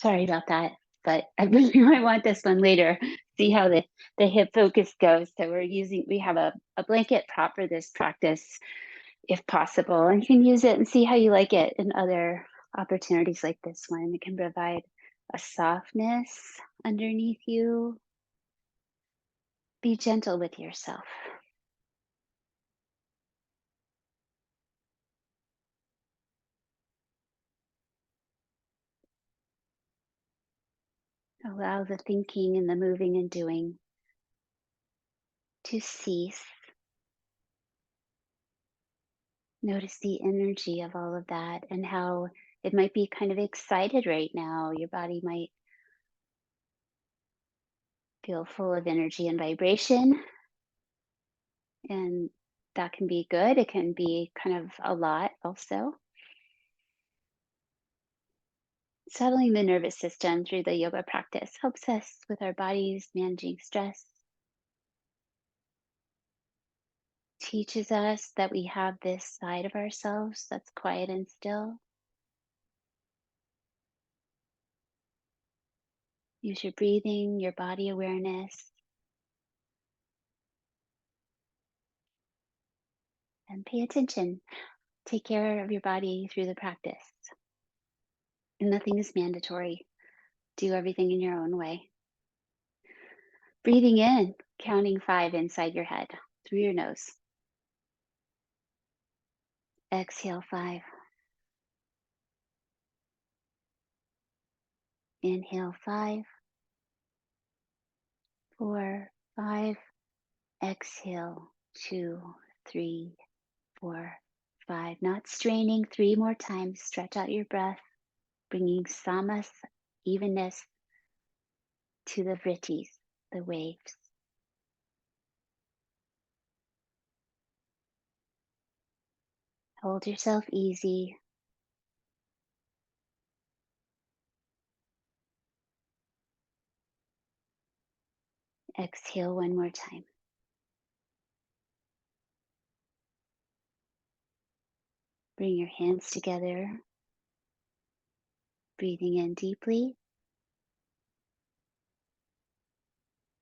Sorry about that, but I really might want this one later. See how the hip focus goes. So we have a blanket prop for this practice if possible, and you can use it and see how you like it in other opportunities like this one. It can provide a softness underneath you. Be gentle with yourself. Allow the thinking and the moving and doing to cease. Notice the energy of all of that and how it might be kind of excited right now. Your body might feel full of energy and vibration, and that can be good. It can be kind of a lot also. Settling the nervous system through the yoga practice helps us with our bodies managing stress, teaches us that we have this side of ourselves that's quiet and still. Use your breathing, your body awareness, and pay attention. Take care of your body through the practice. And nothing is mandatory. Do everything in your own way. Breathing in, counting 5 inside your head through your nose. Exhale 5. Inhale 5, 4, 5. Exhale 2, 3, 4, 5. Not straining. 3 more times. Stretch out your breath, bringing samas, evenness, to the vrittis, the waves. Hold yourself easy. Exhale 1 more time. Bring your hands together, breathing in deeply.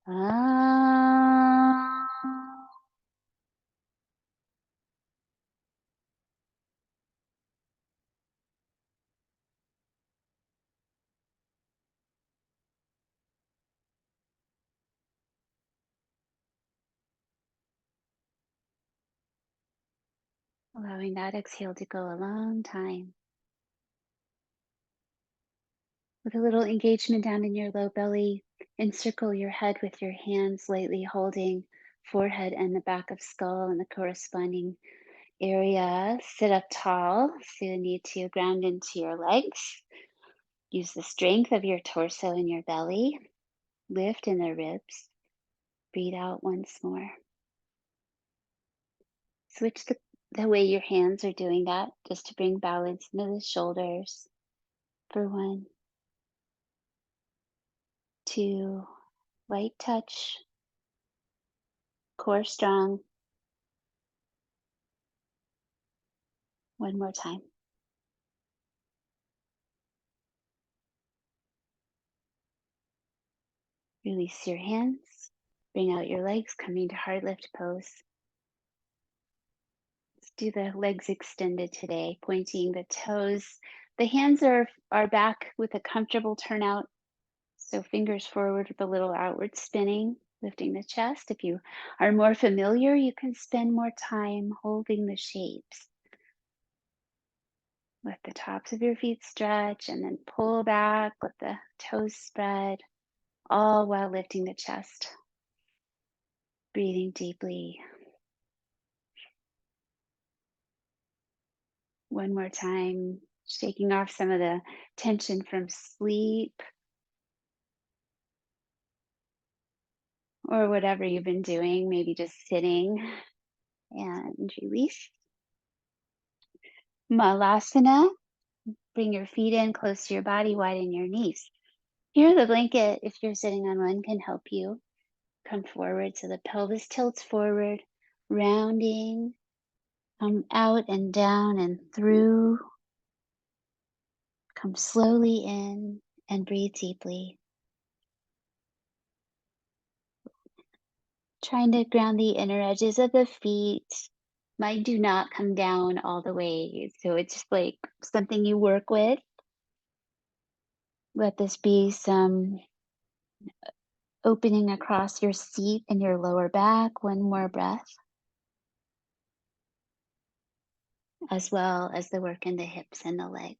Ah. Allowing that exhale to go a long time. With a little engagement down in your low belly, encircle your head with your hands, lightly holding forehead and the back of skull and the corresponding area. Sit up tall, so you need to ground into your legs. Use the strength of your torso and your belly. Lift in the ribs. Breathe out once more. Switch the way your hands are doing that, just to bring balance into the shoulders. For 1, 2, light touch, core strong. 1 more time. Release your hands. Bring out your legs, coming to hard lift pose. Let's do the legs extended today, pointing the toes. The hands are back with a comfortable turnout. So fingers forward with a little outward spinning, lifting the chest. If you are more familiar, you can spend more time holding the shapes. Let the tops of your feet stretch and then pull back, let the toes spread, all while lifting the chest. Breathing deeply. 1 more time, shaking off some of the tension from sleep or whatever you've been doing, maybe just sitting, and release. Malasana. Bring your feet in close to your body, widen your knees. Here, the blanket, if you're sitting on one, can help you. Come forward so the pelvis tilts forward, rounding. Come out and down and through. Come slowly in and breathe deeply. Trying to ground the inner edges of the feet. Mine do not come down all the way, so it's just like something you work with. Let this be some opening across your seat and your lower back. One more breath, as well as the work in the hips and the legs.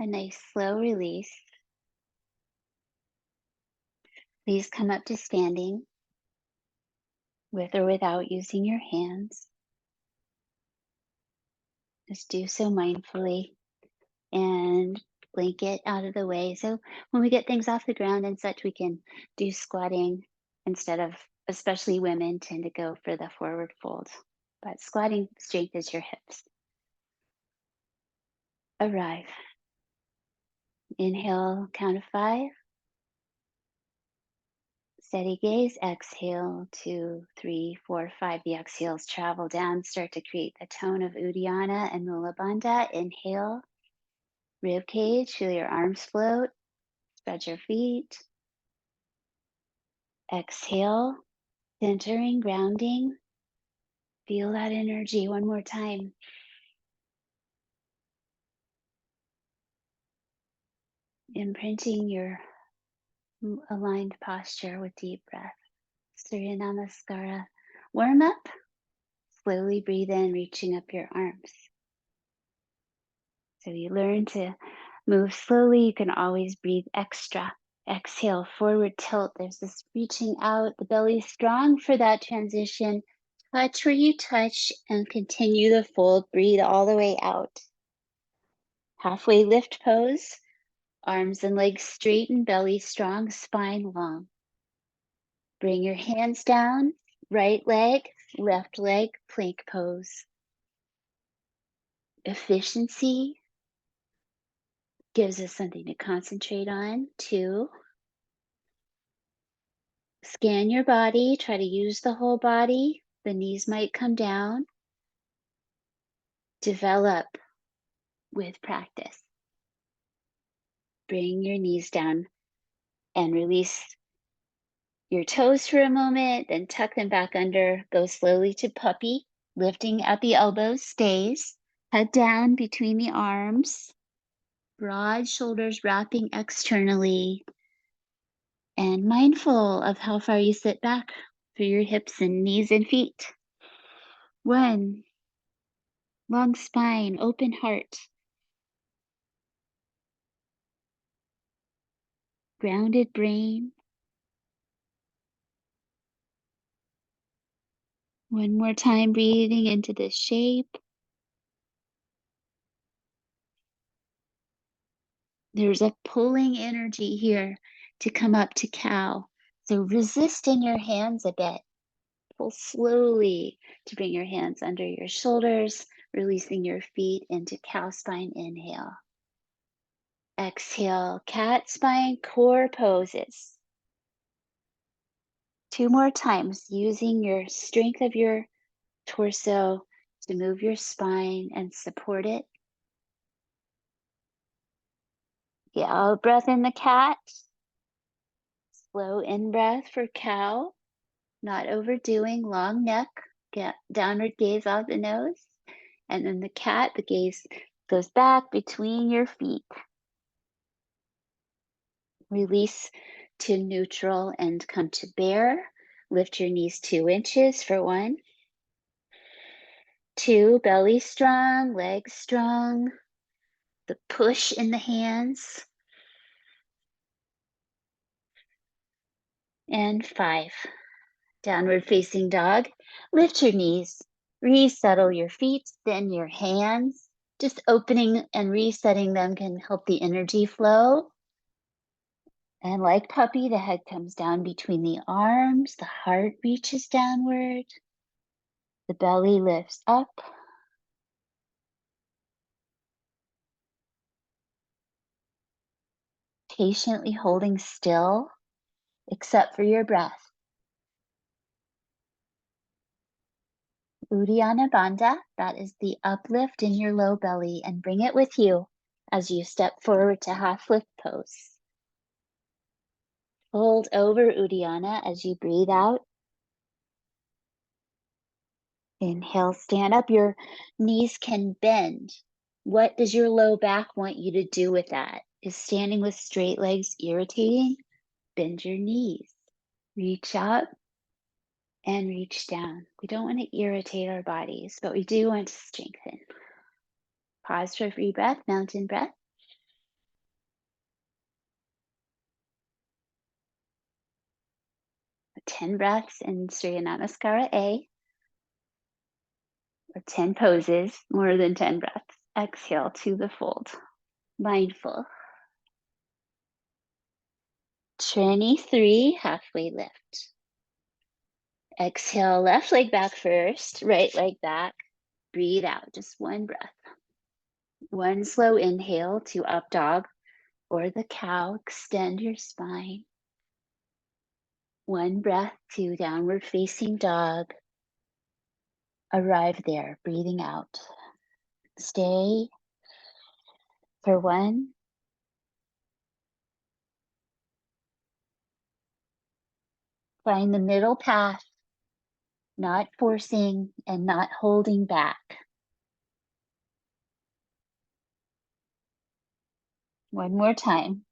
A nice slow release. Please come up to standing with or without using your hands. Just do so mindfully and blanket out of the way. So when we get things off the ground and such, we can do squatting instead of, especially women tend to go for the forward fold. But squatting strengthens your hips. Arrive. Inhale, count of 5. Steady gaze. Exhale, 2, 3, 4, 5. The exhales travel down, start to create the tone of Uddiyana and Mula Bandha. Inhale, rib cage, feel your arms float, spread your feet. Exhale, centering, grounding. Feel that energy one more time. Imprinting your aligned posture with deep breath. Surya Namaskara. Warm up. Slowly breathe in, reaching up your arms. So you learn to move slowly. You can always breathe extra. Exhale, forward tilt. There's this reaching out, the belly strong for that transition. Touch where you touch and continue the fold. Breathe all the way out. Halfway lift pose. Arms and legs straight and belly strong, spine long. Bring your hands down, right leg, left leg, plank pose. Efficiency gives us something to concentrate on. 2, scan your body, try to use the whole body. The knees might come down. Develop with practice. Bring your knees down and release your toes for a moment, then tuck them back under. Go slowly to puppy, lifting at the elbows, stays. Head down between the arms, broad shoulders wrapping externally, and mindful of how far you sit back for your hips and knees and feet. 1, long spine, open heart. Grounded brain. One more time, breathing into this shape. There's a pulling energy here to come up to cow. So resist in your hands a bit. Pull slowly to bring your hands under your shoulders, releasing your feet into cow spine. Inhale. Exhale, cat spine, core poses. 2 more times, using your strength of your torso to move your spine and support it. Yeah, out breath in the cat. Slow in breath for cow. Not overdoing, long neck. Get downward gaze out the nose. And then the cat, the gaze goes back between your feet. Release to neutral and come to bear. Lift your knees 2 inches for 1. 2, belly strong, legs strong. The push in the hands. And 5, downward facing dog. Lift your knees, resettle your feet, then your hands. Just opening and resetting them can help the energy flow. And like puppy, the head comes down between the arms, the heart reaches downward, the belly lifts up. Patiently holding still, except for your breath. Uddiyana Bandha, that is the uplift in your low belly, and bring it with you as you step forward to half lift pose. Fold over Uddiyana as you breathe out. Inhale, stand up. Your knees can bend. What does your low back want you to do with that? Is standing with straight legs irritating? Bend your knees. Reach up and reach down. We don't want to irritate our bodies, but we do want to strengthen. Pause for a free breath, mountain breath. 10 breaths in Surya Namaskara A, or 10 poses, more than 10 breaths. Exhale to the fold. Mindful. 23, halfway lift. Exhale, left leg back first, right leg back. Breathe out, just one breath. One slow inhale to up dog or the cow. Extend your spine. One breath to downward facing dog. Arrive there, breathing out. Stay for one. Find the middle path, not forcing and not holding back. One more time.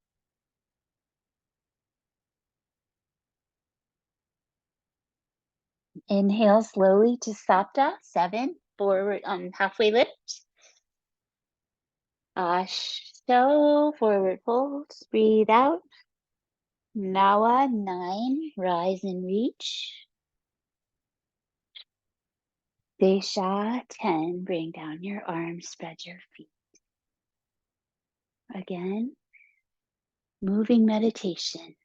Inhale slowly to Sapta, 7, forward on halfway lift. Ashto, forward fold, breathe out. Nawa, 9, rise and reach. Desha, 10, bring down your arms, spread your feet. Again, moving meditation.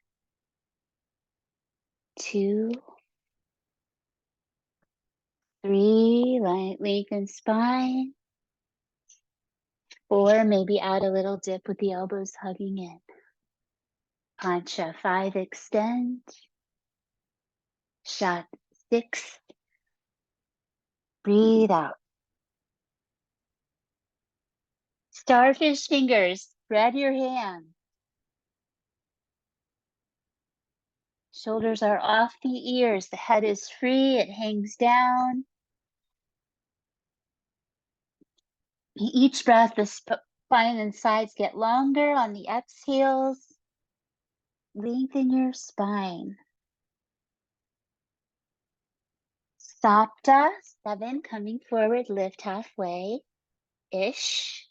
2, 3, lengthen spine. 4, maybe add a little dip with the elbows hugging in. Pancha, 5, extend. Shat, 6, breathe out. Starfish fingers, spread your hands. Shoulders are off the ears. The head is free. It hangs down. Each breath, the spine and sides get longer on the exhales. Lengthen your spine. Sapta, 7, coming forward, lift halfway. Ish.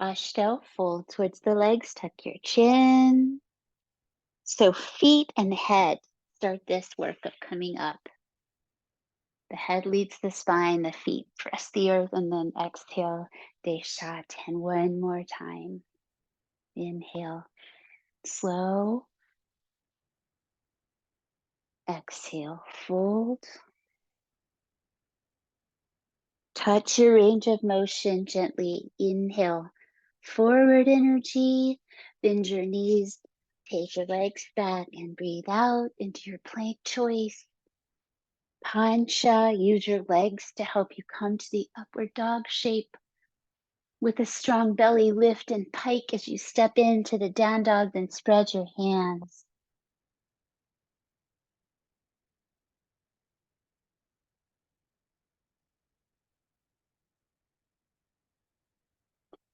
Ashto, fold towards the legs, tuck your chin. So feet and head start this work of coming up. The head leads the spine, the feet press the earth, and then exhale, Desha, 10. One more time. Inhale, slow. Exhale, fold. Touch your range of motion gently. Inhale, forward energy. Bend your knees, take your legs back, and breathe out into your plank choice. Pancha, use your legs to help you come to the upward dog shape. With a strong belly, lift and pike as you step into the down dog, then spread your hands.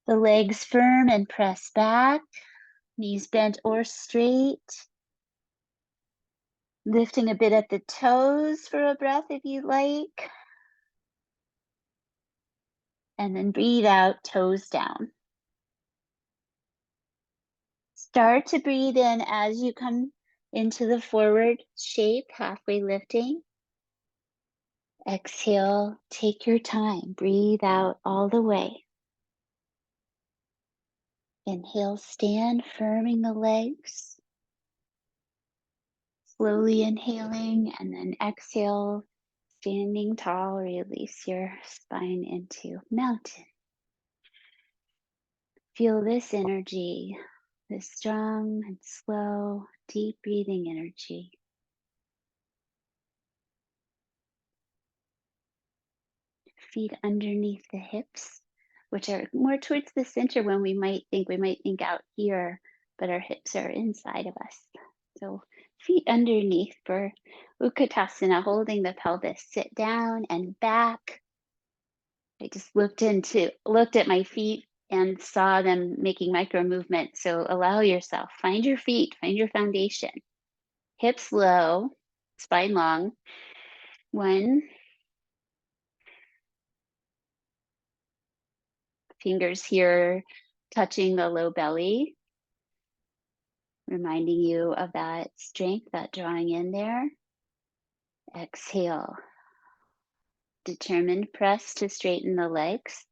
The legs firm and press back, knees bent or straight. Lifting a bit at the toes for a breath if you like. And then breathe out, toes down. Start to breathe in as you come into the forward shape, halfway lifting. Exhale, take your time, breathe out all the way. Inhale, stand, firming the legs. Slowly inhaling, and then exhale, standing tall, release your spine into mountain. Feel this energy, this strong and slow, deep breathing energy. Feet underneath the hips, which are more towards the center when we might think out here, but our hips are inside of us. So feet underneath for Utkatasana, holding the pelvis. Sit down and back. I just looked at my feet and saw them making micro movements. So allow yourself, find your feet, find your foundation. Hips low, spine long. 1, fingers here touching the low belly, reminding you of that strength, that drawing in there. Exhale. Determined press to straighten the legs.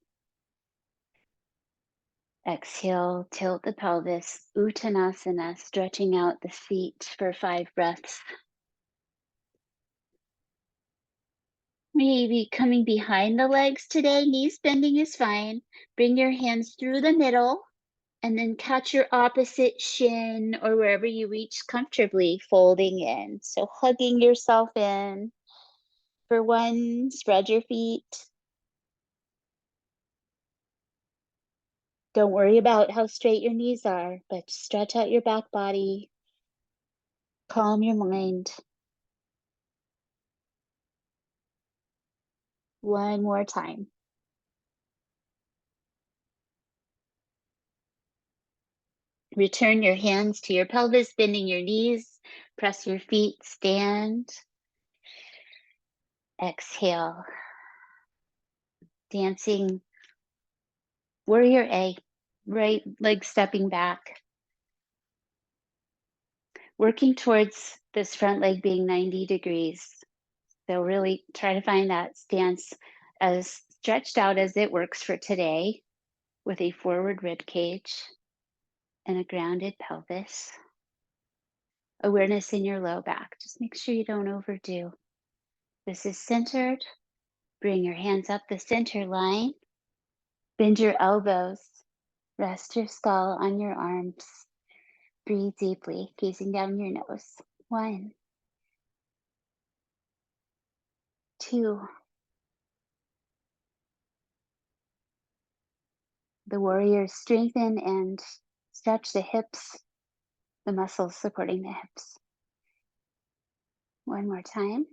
Exhale, tilt the pelvis, Uttanasana, stretching out the feet for 5 breaths. Maybe coming behind the legs today, knees bending is fine. Bring your hands through the middle and then catch your opposite shin or wherever you reach comfortably, folding in. So hugging yourself in. For 1, spread your feet. Don't worry about how straight your knees are, but stretch out your back body. Calm your mind. 1 more time. Return your hands to your pelvis, bending your knees. Press your feet, stand. Exhale. Dancing warrior A, right leg stepping back. Working towards this front leg being 90 degrees. So really try to find that stance as stretched out as it works for today, with a forward rib cage and a grounded pelvis. Awareness in your low back. Just make sure you don't overdo. This is centered. Bring your hands up the center line. Bend your elbows. Rest your skull on your arms. Breathe deeply, gazing down your nose. 1, 2. The warriors strengthen and stretch the hips, the muscles supporting the hips. 1 more time.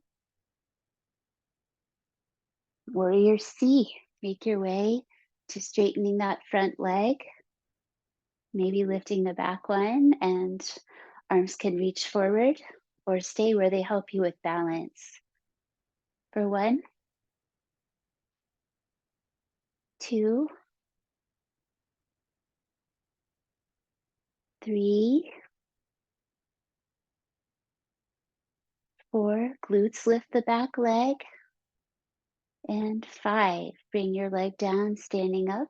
Warrior C. Make your way to straightening that front leg. Maybe lifting the back one and arms can reach forward or stay where they help you with balance. For 1, 2, 3, 4. Glutes lift the back leg. And 5. Bring your leg down, standing up.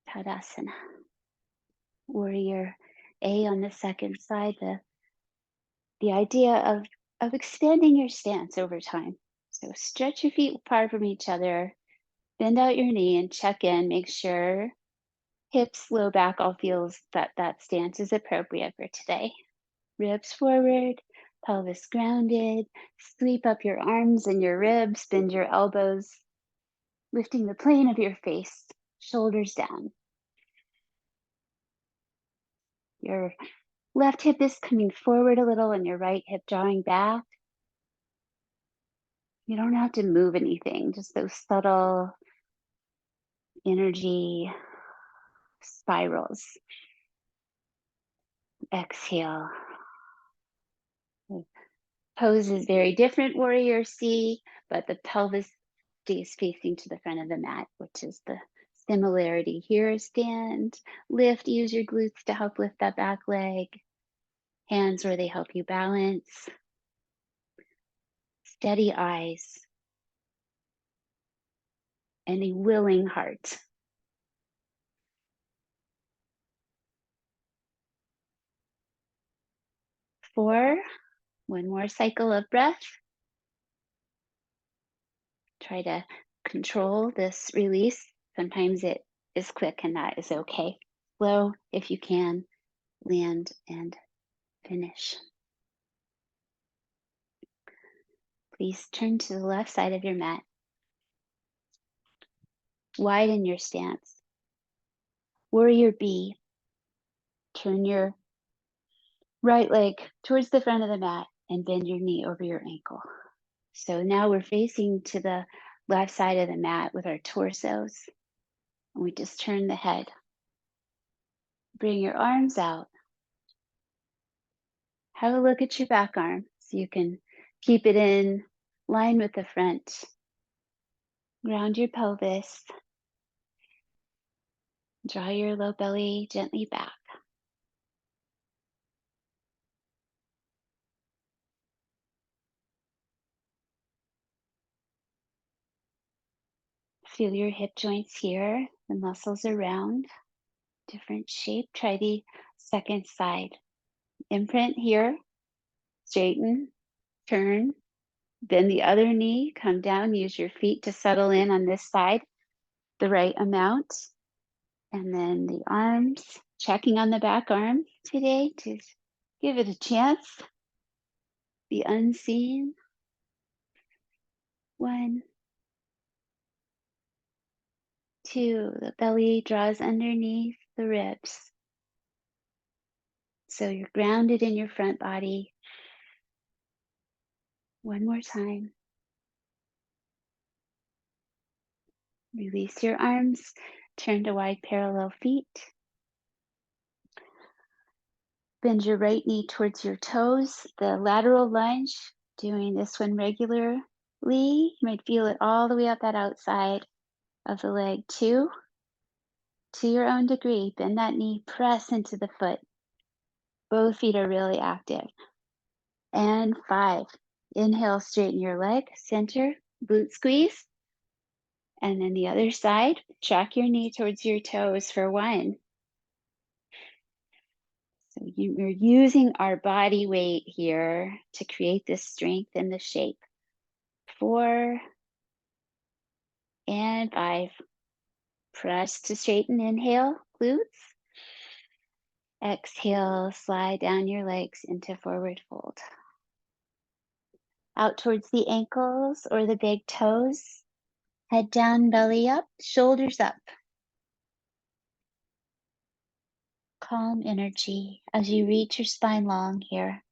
Tadasana. Warrior A on the second side. The idea of expanding your stance over time. So stretch your feet apart from each other. Bend out your knee and check in. Make sure hips, low back all feels that stance is appropriate for today. Ribs forward, pelvis grounded. Sweep up your arms and your ribs. Bend your elbows, lifting the plane of your face, shoulders down. Your left hip is coming forward a little and your right hip drawing back. You don't have to move anything, just those subtle energy spirals. Exhale. The pose is very different, Warrior C, but the pelvis stays facing to the front of the mat, which is the similarity here. Stand, lift, use your glutes to help lift that back leg. Hands where they help you balance. Steady eyes and a willing heart. 4, 1 more cycle of breath. Try to control this release. Sometimes it is quick and that is okay. Slow if you can. Land and finish. Please turn to the left side of your mat. Widen your stance. Warrior B. Turn your right leg towards the front of the mat and bend your knee over your ankle. So now we're facing to the left side of the mat with our torsos. And we just turn the head. Bring your arms out. Have a look at your back arm so you can keep it in line with the front. Ground your pelvis. Draw your low belly gently back. Feel your hip joints here. The muscles are round. Different shape. Try the second side. Imprint here. Straighten. Turn. Bend the other knee. Come down. Use your feet to settle in on this side the right amount. And then the arms. Checking on the back arm today to give it a chance. Be unseen. 1, 2. The belly draws underneath the ribs. So you're grounded in your front body. One more time. Release your arms. Turn to wide parallel feet. Bend your right knee towards your toes. The lateral lunge, doing this one regularly. You might feel it all the way up that outside of the leg. 2, to your own degree. Bend that knee, press into the foot. Both feet are really active. And 5, inhale, straighten your leg, center, glute squeeze. And then the other side, track your knee towards your toes for 1. So we're using our body weight here to create this strength in the shape. 4 and 5. Press to straighten, inhale, glutes. Exhale, slide down your legs into forward fold. Out towards the ankles or the big toes. Head down, belly up, shoulders up. Calm energy as you reach your spine long here.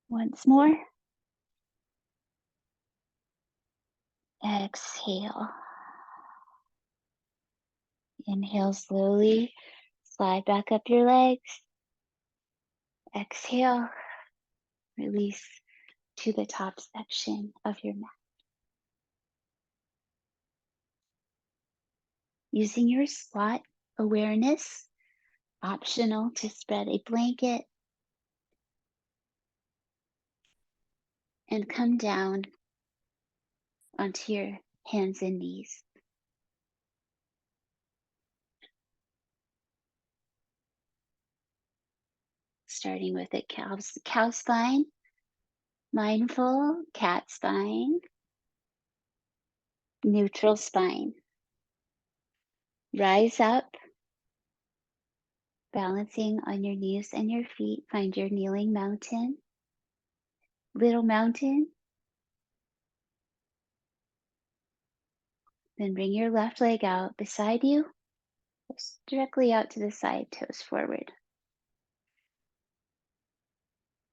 Once more. Exhale. Inhale slowly. Slide back up your legs. Exhale. Release to the top section of your mat. Using your squat awareness, optional to spread a blanket and come down onto your hands and knees. Starting with a cow spine, mindful cat spine, neutral spine. Rise up, balancing on your knees and your feet. Find your kneeling mountain, little mountain. Then bring your left leg out beside you, just directly out to the side, toes forward.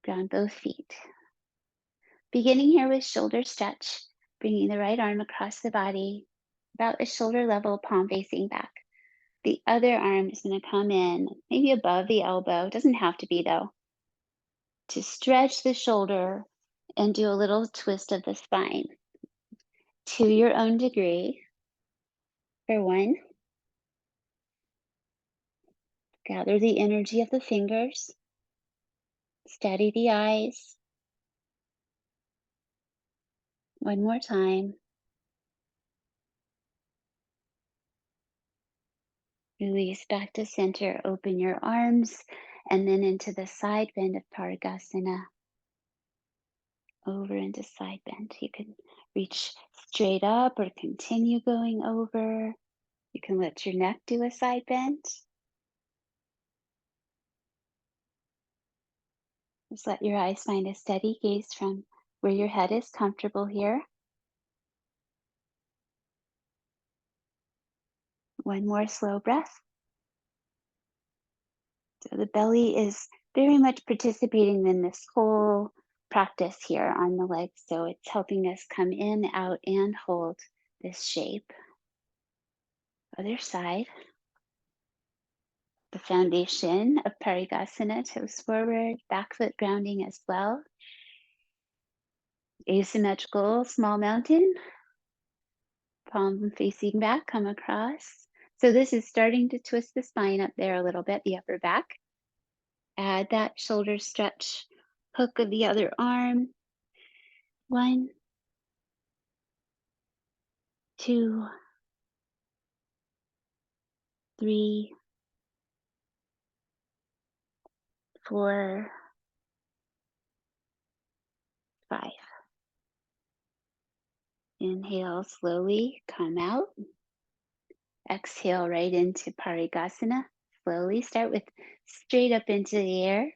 Ground both feet. Beginning here with shoulder stretch, bringing the right arm across the body, about a shoulder level, palm facing back. The other arm is going to come in, maybe above the elbow, doesn't have to be though, to stretch the shoulder and do a little twist of the spine to your own degree. For 1, gather the energy of the fingers, steady the eyes. 1 more time. Release back to center, open your arms, and then into the side bend of Parigasana. Over into side bend. You can reach straight up or continue going over. You can let your neck do a side bend. Just let your eyes find a steady gaze from where your head is comfortable here. One more slow breath. So the belly is very much participating in this whole practice here on the legs. So it's helping us come in, out, and hold this shape. Other side. The foundation of Parigasana, toes forward, back foot grounding as well. Asymmetrical small mountain, palm facing back, come across. So this is starting to twist the spine up there a little bit, the upper back. Add that shoulder stretch, hook of the other arm. 1, 2, 3, 4, 5. Inhale slowly, come out. Exhale right into Parigasana. Slowly start with straight up into the air.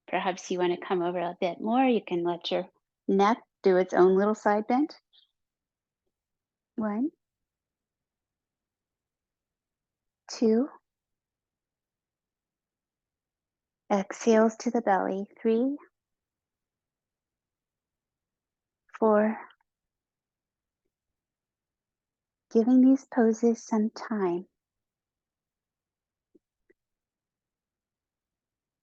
Perhaps you want to come over a bit more. You can let your neck do its own little side bend. 1, 2. Exhales to the belly. 3, 4. Giving these poses some time.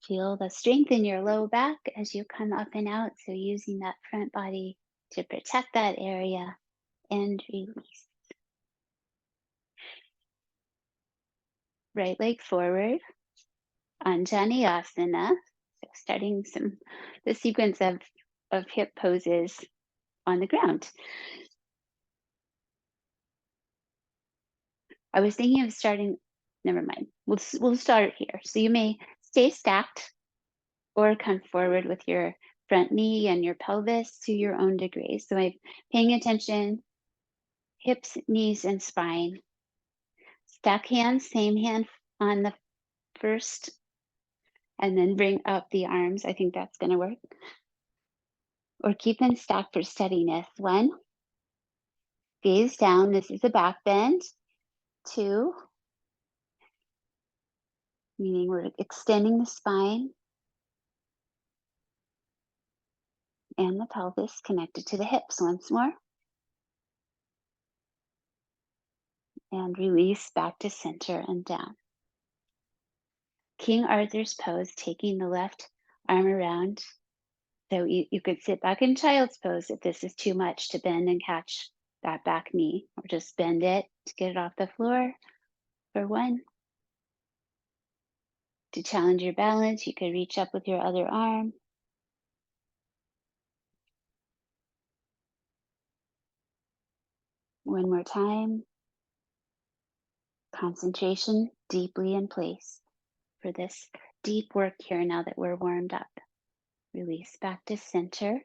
Feel the strength in your low back as you come up and out. So using that front body to protect that area and release. Right leg forward. Anjaneyasana. So starting the sequence of hip poses on the ground. I was thinking of starting, never mind. We'll start here. So you may stay stacked or come forward with your front knee and your pelvis to your own degree. So I'm paying attention, hips, knees, and spine. Stack hands, same hand on the first, and then bring up the arms. I think that's going to work. Or keep them stacked for steadiness. 1, gaze down. This is a back bend. 2, meaning we're extending the spine and the pelvis connected to the hips. Once more. And release back to center and down. King Arthur's pose, taking the left arm around. So you could sit back in child's pose if this is too much to bend and catch that back knee, or just bend it to get it off the floor. For 1, to challenge your balance, you could reach up with your other arm. One more time. Concentration deeply in place for this deep work here now that we're warmed up. Release back to center.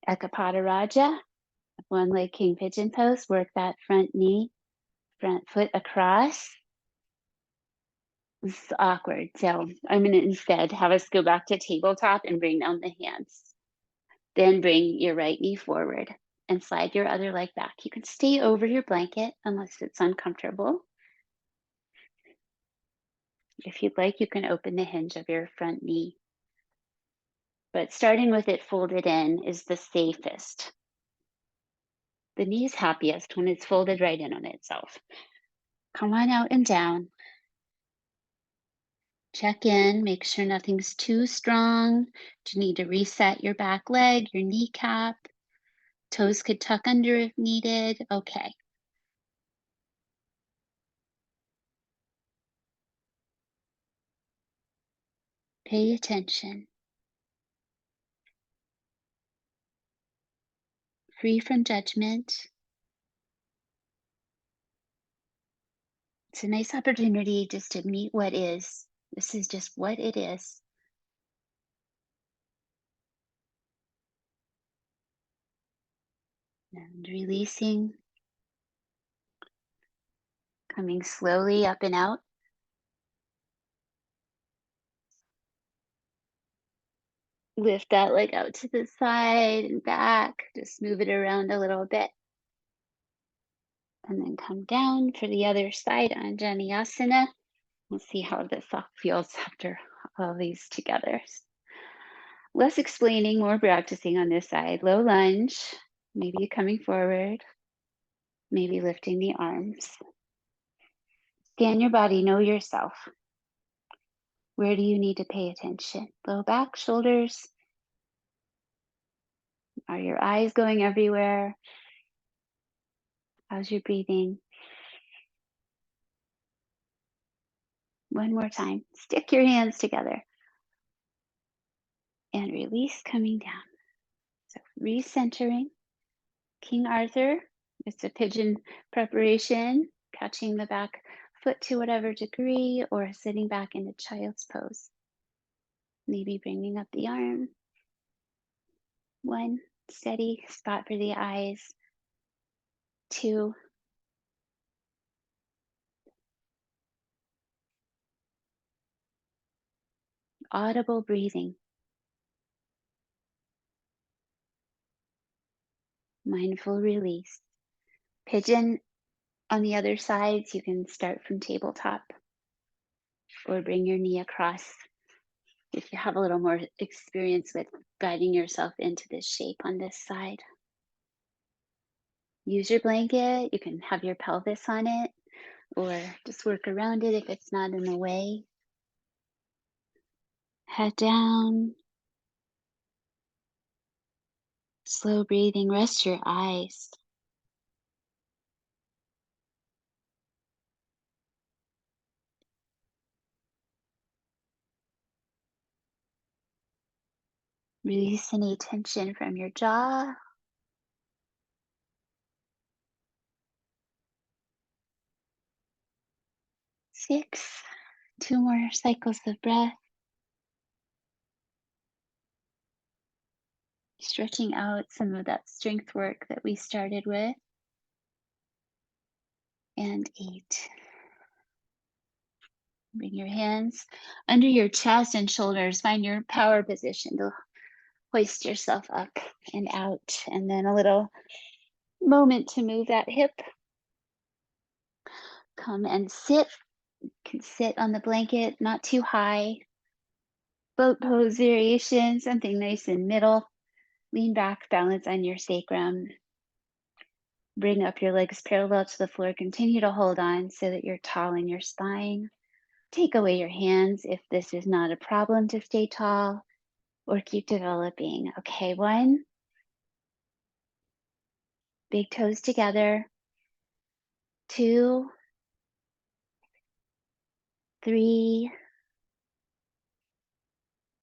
Ekapada Raja, one leg king pigeon pose. Work that front knee, front foot across. This is awkward. So I'm going to instead have us go back to tabletop and bring down the hands. Then bring your right knee forward and slide your other leg back. You can stay over your blanket unless it's uncomfortable. If you'd like, you can open the hinge of your front knee. But starting with it folded in is the safest. The knee is happiest when it's folded right in on itself. Come on out and down. Check in, make sure nothing's too strong. Do you need to reset your back leg, your kneecap? Toes could tuck under if needed. Okay. Pay attention. Free from judgment. It's a nice opportunity just to meet what is. This is just what it is. And releasing. Coming slowly up and out. Lift that leg out to the side and back. Just move it around a little bit. And then come down for the other side, Anjaneyasana. We'll see how this all feels after all these together. Less explaining, more practicing on this side. Low lunge, maybe coming forward, maybe lifting the arms. Scan your body, know yourself. Where do you need to pay attention? Low back, shoulders. Are your eyes going everywhere? How's your breathing? One more time. Stick your hands together. And release, coming down. So recentering. King Arthur. It's a pigeon preparation. Catching the back foot to whatever degree, or sitting back in a child's pose. Maybe bringing up the arm. One, steady spot for the eyes. Two, audible breathing. Mindful release. Pigeon on the other sides, you can start from tabletop or bring your knee across if you have a little more experience with guiding yourself into this shape on this side. Use your blanket. You can have your pelvis on it or just work around it if it's not in the way. Head down. Slow breathing. Rest your eyes. Release any tension from your jaw. Six. Two more cycles of breath. Stretching out some of that strength work that we started with. And 8. Bring your hands under your chest and shoulders. Find your power position to hoist yourself up and out. And then a little moment to move that hip. Come and sit. You can sit on the blanket, not too high. Boat pose variation, something nice in middle. Lean back, balance on your sacrum. Bring up your legs parallel to the floor. Continue to hold on so that you're tall in your spine. Take away your hands if this is not a problem to stay tall, or keep developing. Okay, 1. Big toes together. 2, 3.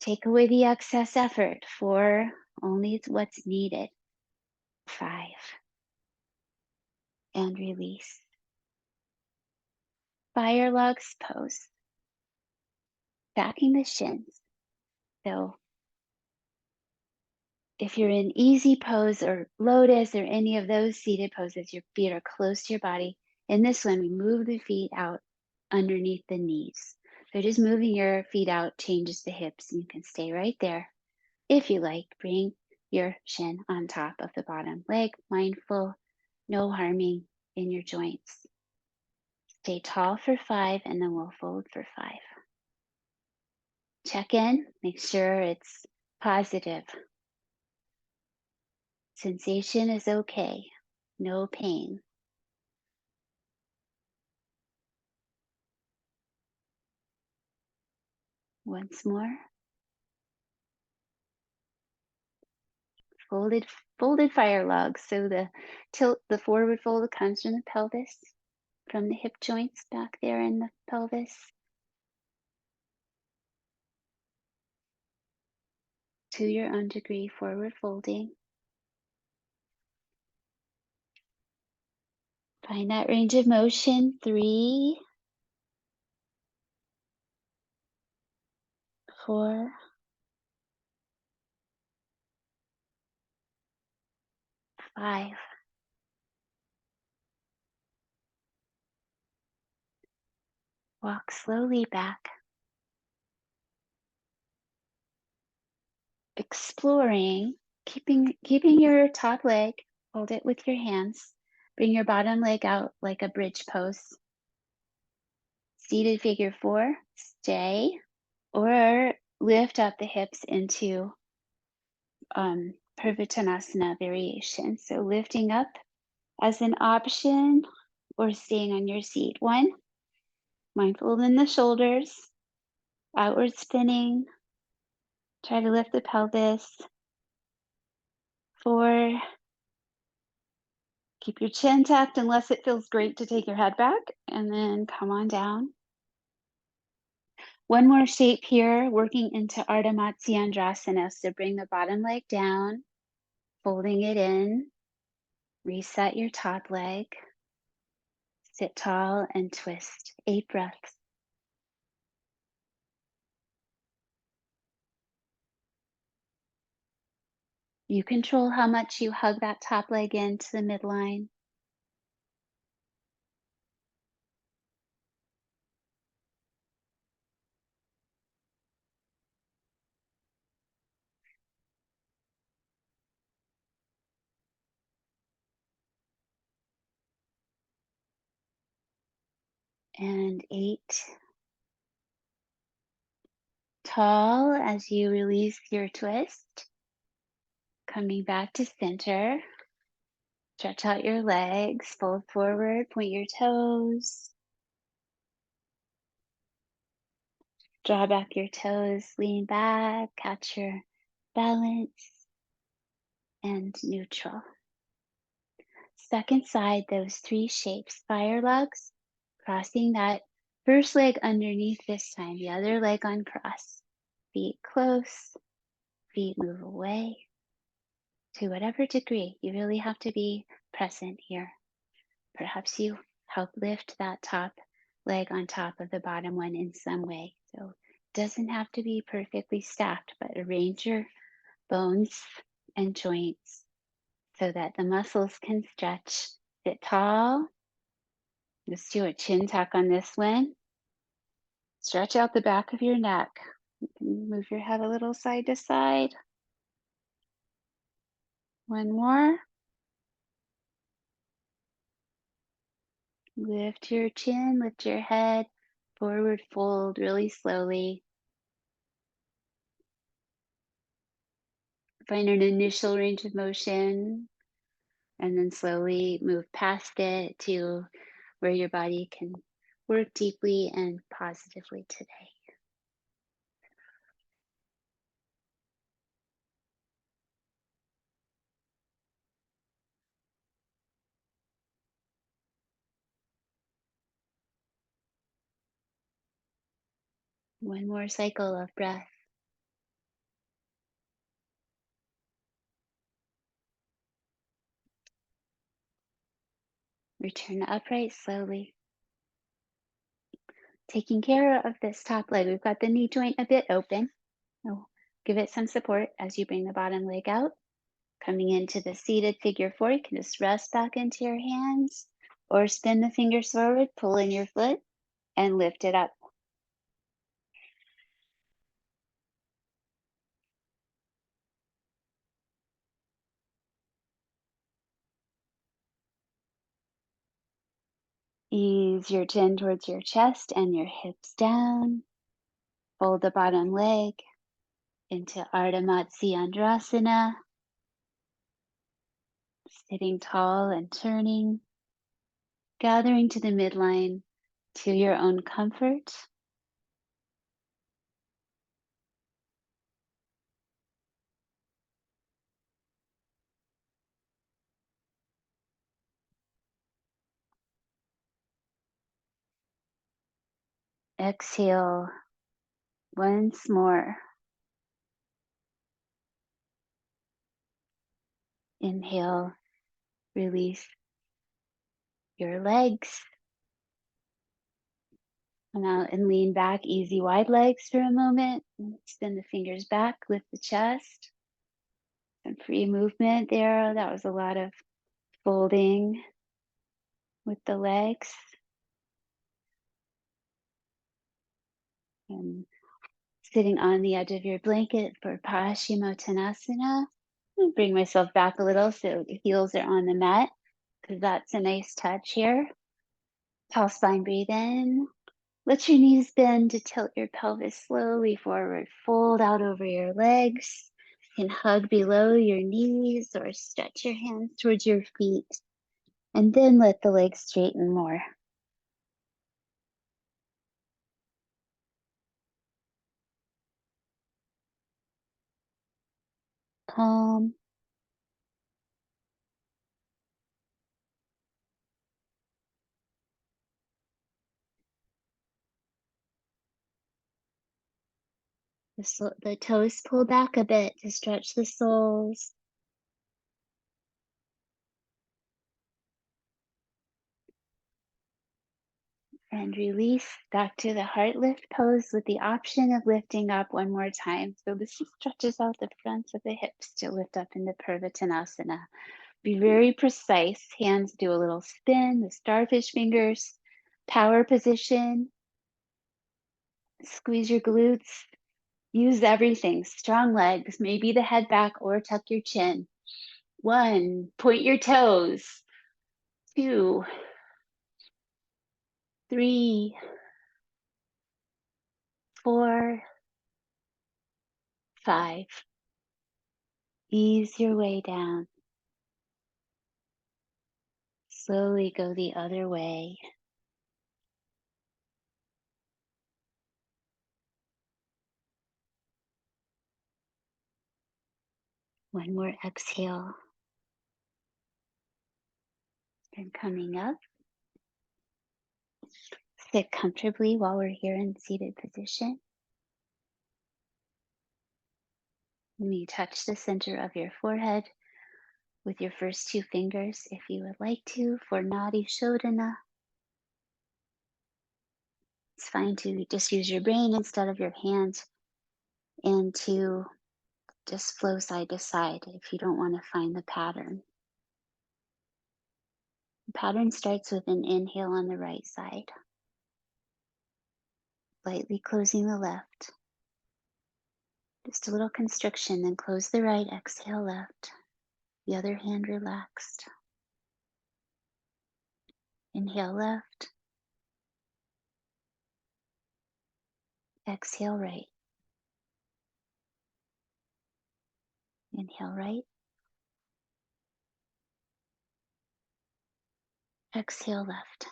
Take away the excess effort. 4. Only what's needed. 5. And release. Firelogs pose. Backing the shins. So if you're in easy pose or lotus or any of those seated poses, your feet are close to your body. In this one, we move the feet out underneath the knees. So just moving your feet out changes the hips, and you can stay right there. If you like, bring your shin on top of the bottom leg, mindful, no harming in your joints. Stay tall for 5, and then we'll fold for 5. Check in, make sure it's positive. Sensation is okay, no pain. Once more. Folded fire logs. So the tilt, the forward fold comes from the pelvis, from the hip joints back there in the pelvis. To your own degree, forward folding. Find that range of motion. 3, 4, 5. Walk slowly back. exploring, keeping your top leg, hold it with your hands. Bring your bottom leg out like a bridge pose. Seated figure four, stay, or lift up the hips into Purvitanasana variation. So lifting up as an option or staying on your seat. One, mindful in the shoulders, outward spinning. Try to lift the pelvis. Four, keep your chin tucked unless it feels great to take your head back, and then come on down. One more shape here, working into ardha matsyandrasana. So bring the bottom leg down, folding it in, reset your top leg, sit tall and twist. 8 breaths. You control how much you hug that top leg into the midline. And 8. Tall as you release your twist. Coming back to center. Stretch out your legs, fold forward, point your toes. Draw back your toes, lean back, catch your balance, and neutral. Stuck inside those 3 shapes. Firelogs, crossing that first leg underneath this time, the other leg uncross. Feet close, feet move away. To whatever degree, you really have to be present here. Perhaps you help lift that top leg on top of the bottom one in some way. So it doesn't have to be perfectly stacked, but arrange your bones and joints so that the muscles can stretch. Sit tall. Let's do a chin tuck on this one. Stretch out the back of your neck. You can move your head a little side to side. One more. Lift your chin, lift your head, forward fold really slowly. Find an initial range of motion and then slowly move past it to where your body can work deeply and positively today. One more cycle of breath. Return upright slowly. Taking care of this top leg. We've got the knee joint a bit open. So give it some support as you bring the bottom leg out. Coming into the seated figure four, you can just rest back into your hands or spin the fingers forward, pull in your foot, and lift it up. Ease your chin towards your chest and your hips down. Fold the bottom leg into Ardha Matsyandrasana, sitting tall and turning, gathering to the midline to your own comfort. Exhale once more. Inhale, release your legs. Come out and lean back, easy wide legs for a moment. Spin the fingers back, lift the chest. Some free movement there. That was a lot of folding with the legs. And Sitting on the edge of your blanket for Paschimottanasana. Bring myself back a little so the heels are on the mat, because that's a nice touch here. Tall spine, breathe in. Let your knees bend to tilt your pelvis slowly forward. Fold out over your legs. You can hug below your knees or stretch your hands towards your feet. And then let the legs straighten more. Calm. The toes pull back a bit to stretch the soles. And release back to the heart lift pose with the option of lifting up one more time. So this stretches out the fronts of the hips to lift up into Purvattanasana. Be very precise. Hands do a little spin, the starfish fingers, power position. Squeeze your glutes. Use everything. Strong legs, maybe the head back or tuck your chin. 1, point your toes. 2, 3, 4, 5. Ease your way down. Slowly go the other way. One more exhale. And coming up, sit comfortably while we're here in seated position. You may touch the center of your forehead with your first 2 fingers if you would like to for Nadi Shodhana. It's fine to just use your brain instead of your hand and to just flow side to side if you don't want to find the pattern. The pattern starts with an inhale on the right side, lightly closing the left. Just a little constriction, then close the right, exhale left. The other hand relaxed. Inhale left. Exhale right. Inhale right. Exhale left.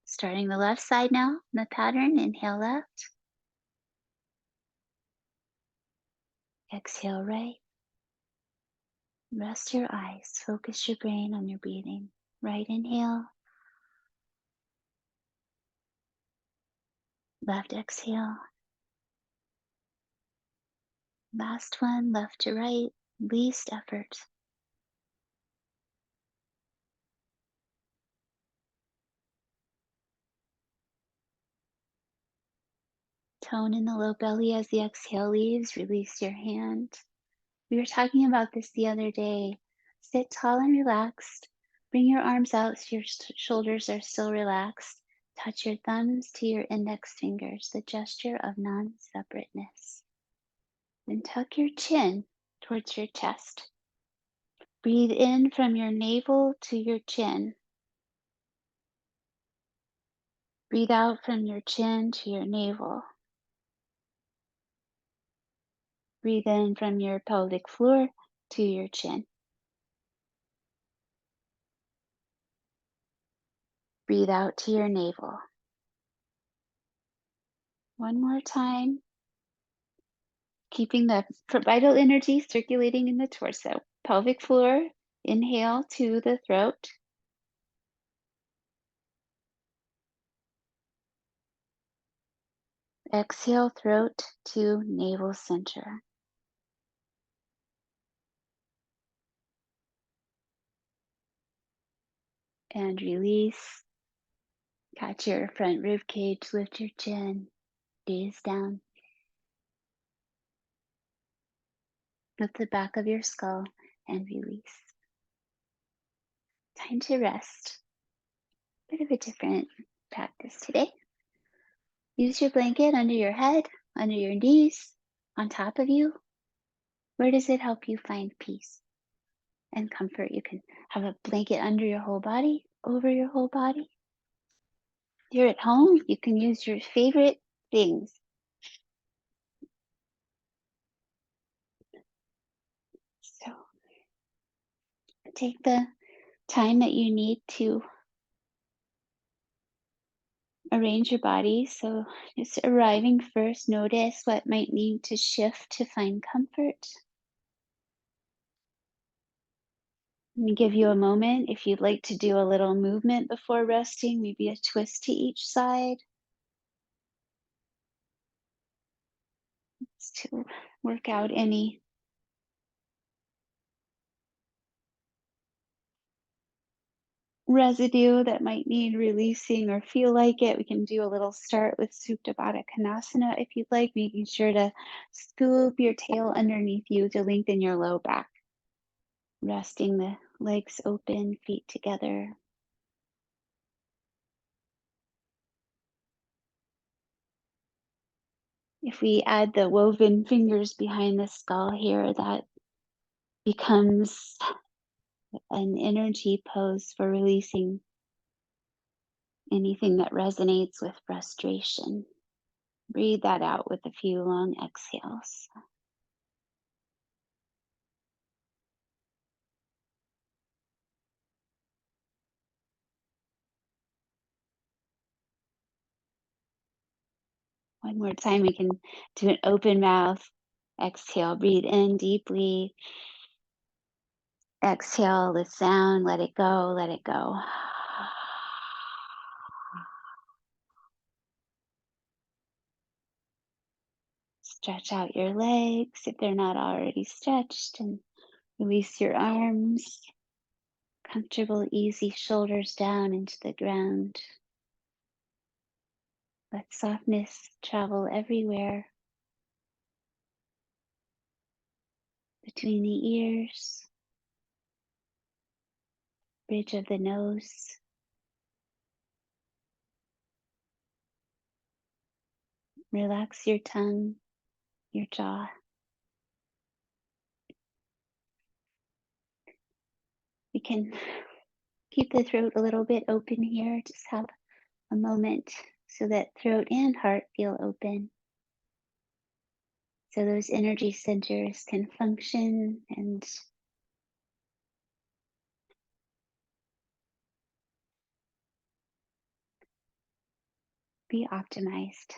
Starting the left side now, the pattern. Inhale left. Exhale right. Rest your eyes. Focus your brain on your breathing. Right inhale. Left exhale. Last one, left to right. Least effort. Tone in the low belly as the exhale leaves. Release your hand. We were talking about this the other day. Sit tall and relaxed. Bring your arms out so your shoulders are still relaxed. Touch your thumbs to your index fingers, the gesture of non-separateness. Then tuck your chin towards your chest. Breathe in from your navel to your chin. Breathe out from your chin to your navel. Breathe in from your pelvic floor to your chin. Breathe out to your navel. One more time. Keeping the vital energy circulating in the torso. Pelvic floor, inhale to the throat. Exhale, throat to navel center. And release. Catch your front rib cage, lift your chin, gaze down. Lift the back of your skull and release. Time to rest. Bit of a different practice today. Use your blanket under your head, under your knees, on top of you. Where does it help you find peace and comfort? You can have a blanket under your whole body, over your whole body. If you're at home, you can use your favorite things. So take the time that you need to arrange your body. So just arriving first, notice what might need to shift to find comfort. Let me give you a moment if you'd like to do a little movement before resting, maybe a twist to each side, just to work out any residue that might need releasing or feel like it. We can do a little start with Supta Baddha Konasana if you'd like, making sure to scoop your tail underneath you to lengthen your low back. Resting the legs open, feet together. If we add the woven fingers behind the skull here, that becomes an energy pose for releasing anything that resonates with frustration. Breathe that out with a few long exhales. One more time, we can do an open mouth. Exhale, breathe in deeply. Exhale the sound, let it go, let it go. Stretch out your legs if they're not already stretched, and release your arms. Comfortable, easy shoulders down into the ground. Let softness travel everywhere. Between the ears, bridge of the nose. Relax your tongue, your jaw. We can keep the throat a little bit open here. Just have a moment so that throat and heart feel open. So those energy centers can function and be optimized.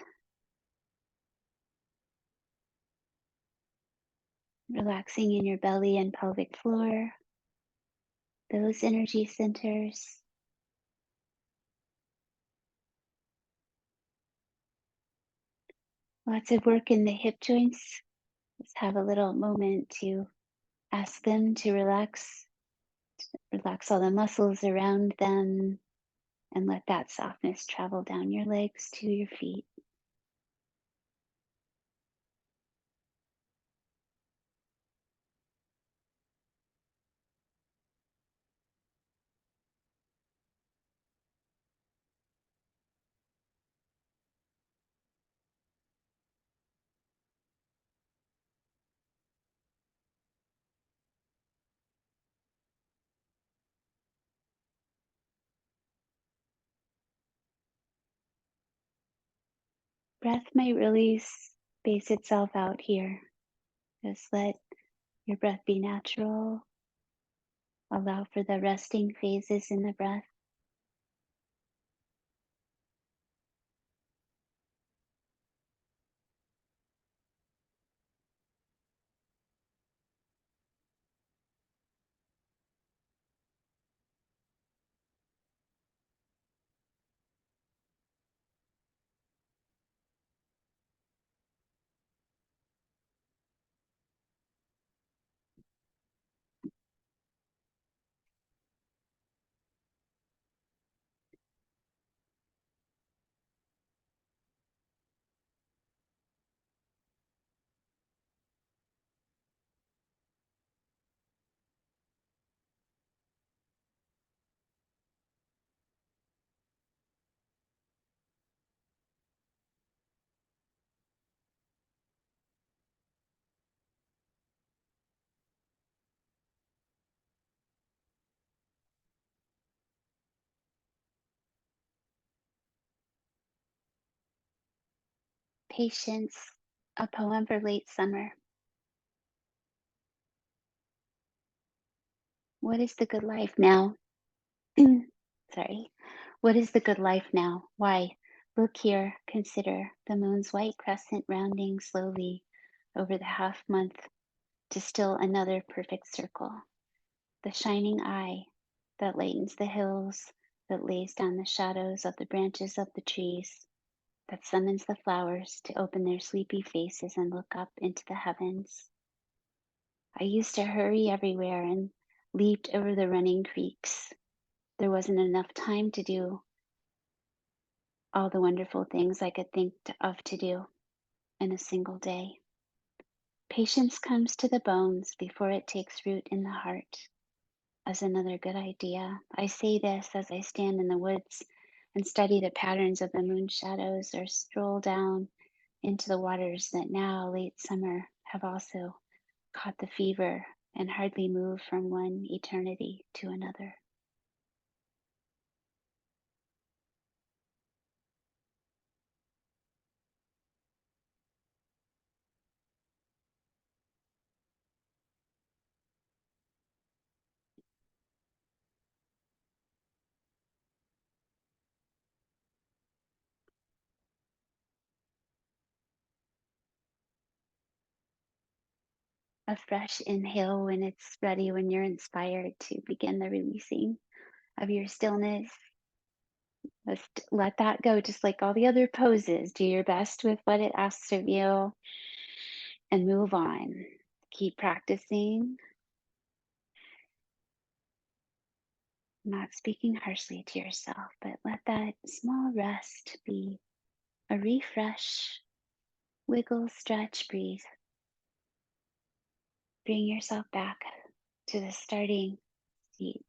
Relaxing in your belly and pelvic floor. Those energy centers. Lots of work in the hip joints. Let's have a little moment to ask them to relax. Relax all the muscles around them and let that softness travel down your legs to your feet. Breath might really space itself out here. Just let your breath be natural. Allow for the resting phases in the breath. Patience, a poem for late summer. What is the good life now? Sorry. What is the good life now? Why? Look here, consider the moon's white crescent rounding slowly over the half month to still another perfect circle. The shining eye that lightens the hills, that lays down the shadows of the branches of the trees, that summons the flowers to open their sleepy faces and look up into the heavens. I used to hurry everywhere and leaped over the running creeks. There wasn't enough time to do all the wonderful things I could think of to do in a single day. Patience comes to the bones before it takes root in the heart, as another good idea. I say this as I stand in the woods and study the patterns of the moon shadows or stroll down into the waters that now, late summer, have also caught the fever and hardly move from one eternity to another. A fresh inhale when it's ready, when you're inspired to begin the releasing of your stillness. Just let that go, just like all the other poses. Do your best with what it asks of you and move on. Keep practicing, not speaking harshly to yourself, but let that small rest be a refresh. Wiggle, stretch, breathe. Bring yourself back to the starting seat.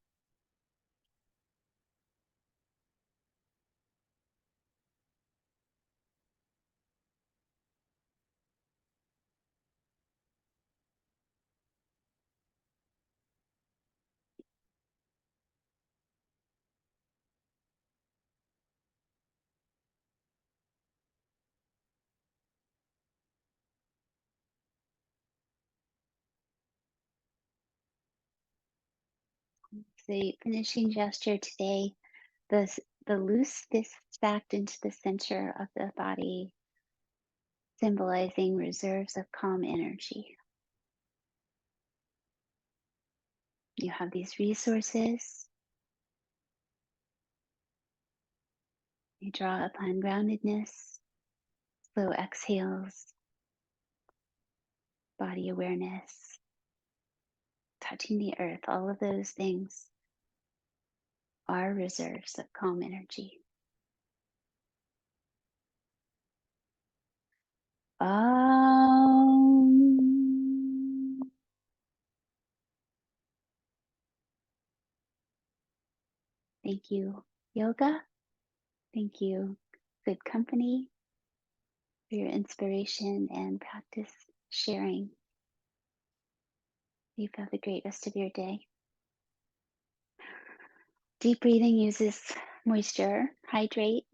The finishing gesture today, the loose fist stacked into the center of the body, symbolizing reserves of calm energy. You have these resources. You draw upon groundedness, slow exhales, body awareness, touching the earth. All of those things are reserves of calm energy. Thank you, yoga. Thank you, good company, for your inspiration and practice sharing. You have a great rest of your day. Deep breathing uses moisture, hydrate.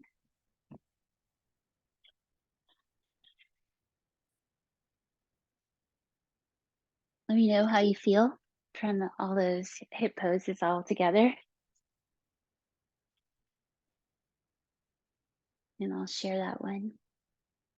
Let me know how you feel from all those hip poses all together, and I'll share that one.